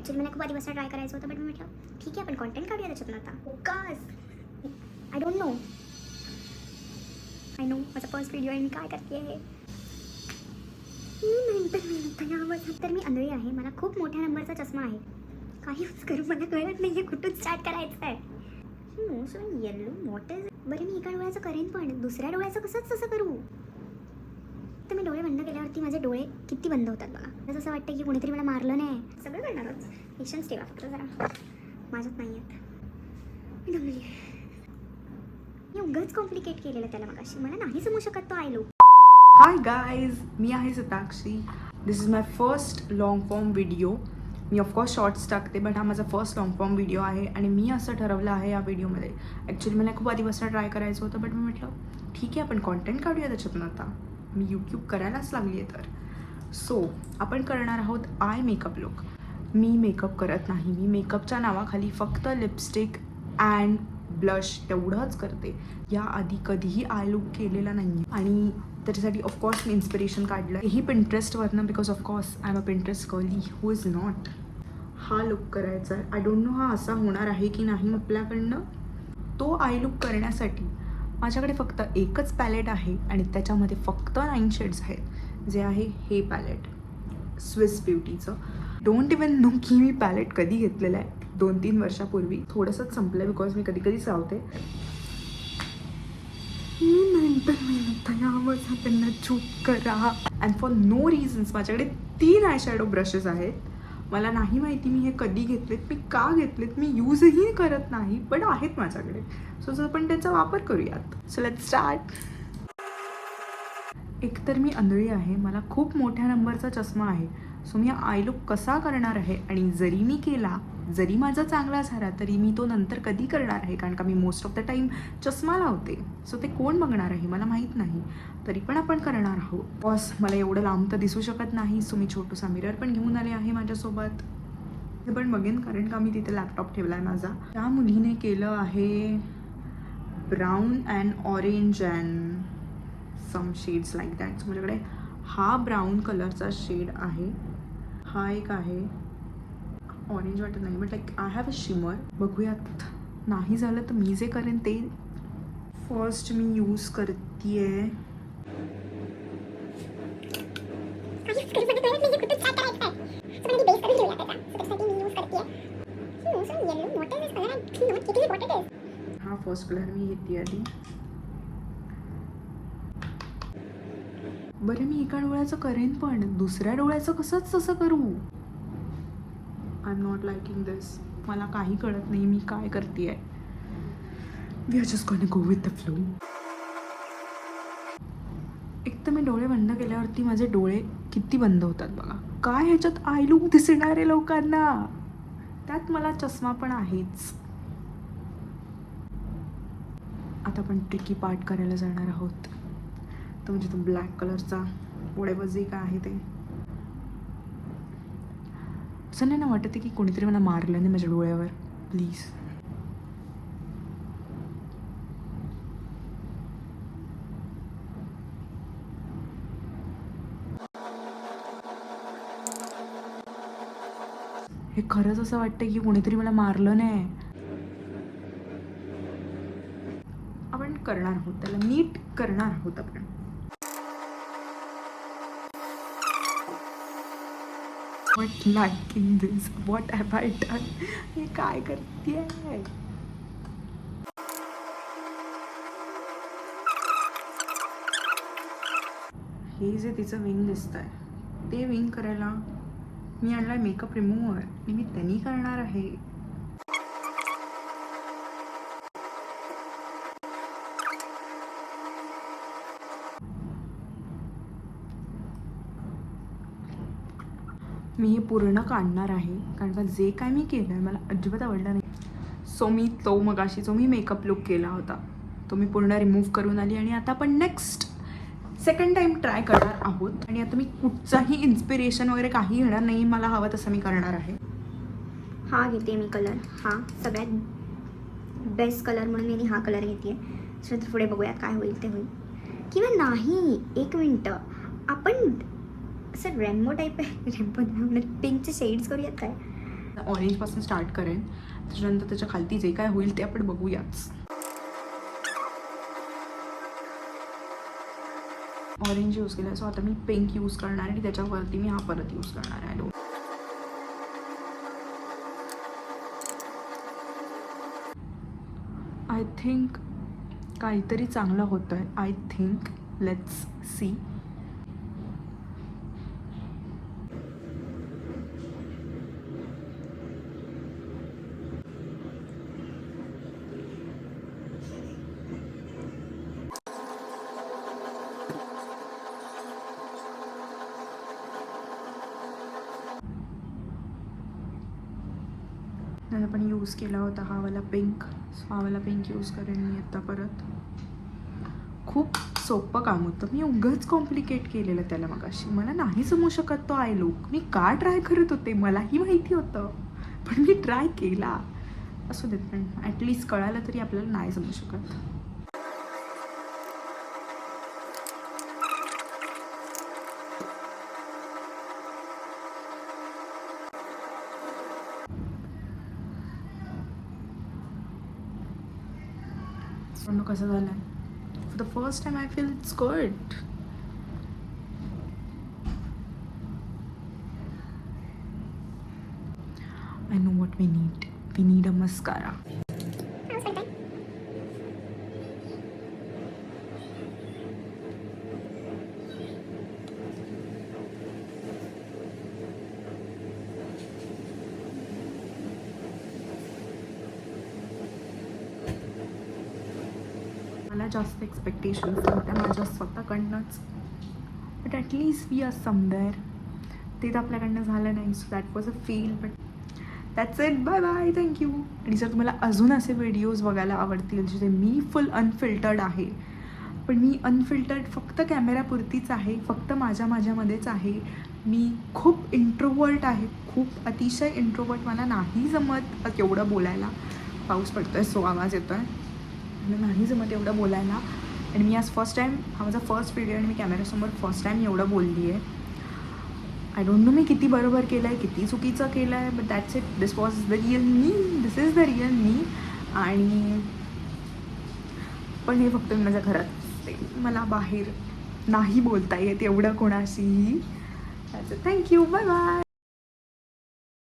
Actually मला खूप आधी ट्राय करायचं होतं, बट मी म्हटलं ठीक आहे आपण कॉन्टेंट काढूया त्याच्यातून आता. Focus. I don't know. I know माझा फर्स्ट व्हिडिओ आहे, मी काय करते आहे. तर मी आंधळी आहे, मला खूप मोठ्या नंबरचा चष्मा आहे. काही करू मला कळत नाही कुठून स्टार्ट करायचं आहे. So yellow what is. बरं मी एका डोळ्याचं करेन, पण दुसऱ्या डोळ्याचं कसं करू. तर मी डोळे बंद केल्यावरती माझे डोळे किती बंद होतात बघा. मला असं वाटतं की कोणीतरी मला मारलं नाही. सगळं करणारच. पेशन्स ठेवा फक्त जरा, माझ्यात नाही आहेत. मी दमली. मी उगाच कॉम्प्लिकेट केलेलं त्याला मगाशी. मला नाही समजू शकत तो आय लुक. हाय गाईज, मी आहे Satakshi. This is my first long form video. मी ऑफकोर्स शॉर्ट्स टाकते, बट हा माझा फर्स्ट लॉंग फॉर्म व्हिडिओ आहे. आणि मी असं ठरवलं आहे या व्हिडिओमध्ये, ॲक्च्युली मला खूप आधीपासून ट्राय करायचं होतं, बट मी म्हटलं ठीक आहे आपण कॉन्टेंट काढूया त्याच्यातून. आता मी यूट्यूब करायलाच लागली आहे तर. सो आपण करणार आहोत आय मेकअप लुक. मी मेकअप करत नाही. मी मेकअपच्या नावाखाली फक्त लिपस्टिक अँड ब्लश तेवढंच करते. याआधी कधीही आय लुक केलेला नाही आहे. आणि त्याच्यासाठी ऑफकोर्स मी इन्स्पिरेशन काढलं हेही पिंटरेस्टवरनं, because of course I am a Pinterest girly who is not. हा लुक करायचा आहे. आय डोंट नो हा असा होणार आहे की नाही आपल्याकडनं. तो आय लुक करण्यासाठी माझ्याकडे फक्त एकच पॅलेट आहे आणि त्याच्यामध्ये फक्त 9 शेड्स आहेत, जे आहे हे पॅलेट स्विस ब्युटीचं. डोंट इवन नो की मी पॅलेट कधी घेतलेलं आहे. 2-3 वर्षापूर्वी. थोडंसंच संपलं आहे बिकॉज मी कधीच लावते. त्यांना चूक करा. अँड फॉर नो रिझन्स माझ्याकडे 3 आय शॅडो ब्रशेस आहेत. मला नाही माहिती मी हे कधी घेतलेत, मी का घेतलेत, मी यूजही करत नाही, पण आहेत माझ्याकडे. सो आपण त्याचा वापर करूयात. So let's start. एकतर मी आंधळी आहे, मला खूप मोठ्या नंबरचा चष्मा आहे. सो मी आय लुक कसा करणार आहे, आणि जरी मी केला, जरी माझा चांगला झाला, तरी मी तो नंतर कधी करणार आहे, कारण का मी मोस्ट ऑफ द टाईम चष्मा लावते. सो ते कोण बघणार आहे मला माहीत नाही, तरी पण आपण करणार आहोत. बॉस मला एवढं लांब तर दिसू शकत नाही, सो मी छोटूसा मिरर पण घेऊन आले आहे माझ्यासोबत. ते पण बघेन कारण का मी तिथे लॅपटॉप ठेवला आहे माझा. त्या मुलीने केलं आहे brown and orange and some shades like that. So माझ्याकडे हा ब्राऊन कलरचा शेड आहे, हा एक आहे ऑरेंज वाटत नाही, but like I have a shimmer. बघूयात, नाही झालं तर मी जे करेन ते. फर्स्ट मी यूज करते हा फर्स्ट कलर मी घेते आधी. बरं मी एका डोळ्याचं करेन, पण दुसऱ्या डोळ्याचं कसं करू. I am not liking this. मला काही कळत नाही मी काय करते आहे. We are just going to go with the flow. एक तर मी डोळे बंद केल्यावरती माझे डोळे किती बंद होतात बघा. काय ह्याच्यात आय लुक दिसणार आहे लोकांना. त्यात मला चष्मा पण आहेच. आता आपण ट्रिकी पार्ट करायला जाणार आहोत. तो म्हणजे तो ब्लॅक कलरचा वॉटेवर जे काय आहे ते. असं नाही ना वाटत की कोणीतरी मला मारलं नाही माझ्या डोळ्यावर. प्लीज. हे खरंच असं वाटतं की कोणीतरी मला मारलं नाही. आपण करणार आहोत, त्याला नीट करणार आहोत आपण. Not liking this. What have I done? हे काय करते. हे जे तिचं विंग दिसत आहे ते विंग करायला मी आणलाय मेकअप रिमूव्हर आणि मी त्यांनी करणार आहे. मी हे पूर्ण काढणार आहे, कारण का जे काय मी केलं आहे मला अजिबात आवडलं नाही. सो मी तो मगाशी जो मी मेकअप लुक केला होता तो मी पूर्ण रिमूव्ह करून आली. आणि आता आपण नेक्स्ट सेकंड टाईम ट्राय करणार आहोत. आणि आता मी कुठचाही इन्स्पिरेशन वगैरे काही घेणार नाही, मला हवं तसं मी करणार आहे. हा घेते मी कलर, हा सगळ्यात बेस्ट कलर म्हणून मी हा कलर घेते. नंतर पुढे बघूयात काय होईल ते होईल किंवा नाही. एक मिनटं, आपण असं रेनबो टाईप आहे, रेनबो पिंकचे शेड्स करूयात काय. ऑरेंजपासून स्टार्ट करेन, त्याच्यानंतर त्याच्या खालती जे काय होईल ते आपण बघूयाच. ऑरेंज यूज केला, सो आता मी पिंक यूज करणार आहे आणि त्याच्यावरती मी हा परत यूज करणार आहे. आय थिंक काहीतरी चांगलं होतं आहे. I think let's see. नंतर पण यूज केला होता हा वाला पिंक, सो हा वाला पिंक यूज करेन मी आता परत. खूप सोपं काम होतं, मी उगाच कॉम्प्लिकेट केलेलं त्याला मगाशी. मला नाही जमू शकत तो आय लुक. मी का ट्राय करत होते मलाही माहिती होतं, पण मी ट्राय केला. असू देत, पण ॲटलिस्ट कळालं तरी आपल्याला नाही जमू शकत. पण कसं झालं आहे, for the first time I feel it's good. I know what we need. We need a mascara. मला जास्त एक्सपेक्टेशन्स नव्हत्या माझ्या स्वतःकडनंच, but at least we are somewhere. ते तर आपल्याकडनं झालं नाही, so that was a feel. But that's it. Bye bye, thank you. आणि जर तुम्हाला अजून असे व्हिडिओज बघायला आवडतील जिथे मी फुल अनफिल्टर्ड आहे, पण मी अनफिल्टर्ड फक्त कॅमेऱ्यापुरतीच आहे, फक्त माझ्यामध्येच आहे. मी खूप इंट्रोवर्ट आहे, खूप अतिशय इंट्रोवर्ट. मला नाही जमत एवढं बोलायला. पाऊस पडतो आहे सो आवाज येतो आहे. मला नाही जमत एवढं बोलायला, आणि मी आज फर्स्ट टाईम, हा माझा फर्स्ट व्हिडिओ आणि मी कॅमेऱ्यासमोर फर्स्ट टाईम एवढं बोलली आहे. आय डोंट नो मी किती बरोबर केलं आहे, किती चुकीचं केलं आहे, but that's it. This was the real me, this is the real me. आणि पण हे फक्त मी माझ्या घरात असते, मला बाहेर नाही बोलता येत एवढं कोणाशीही. That's it. Thank you. Bye bye.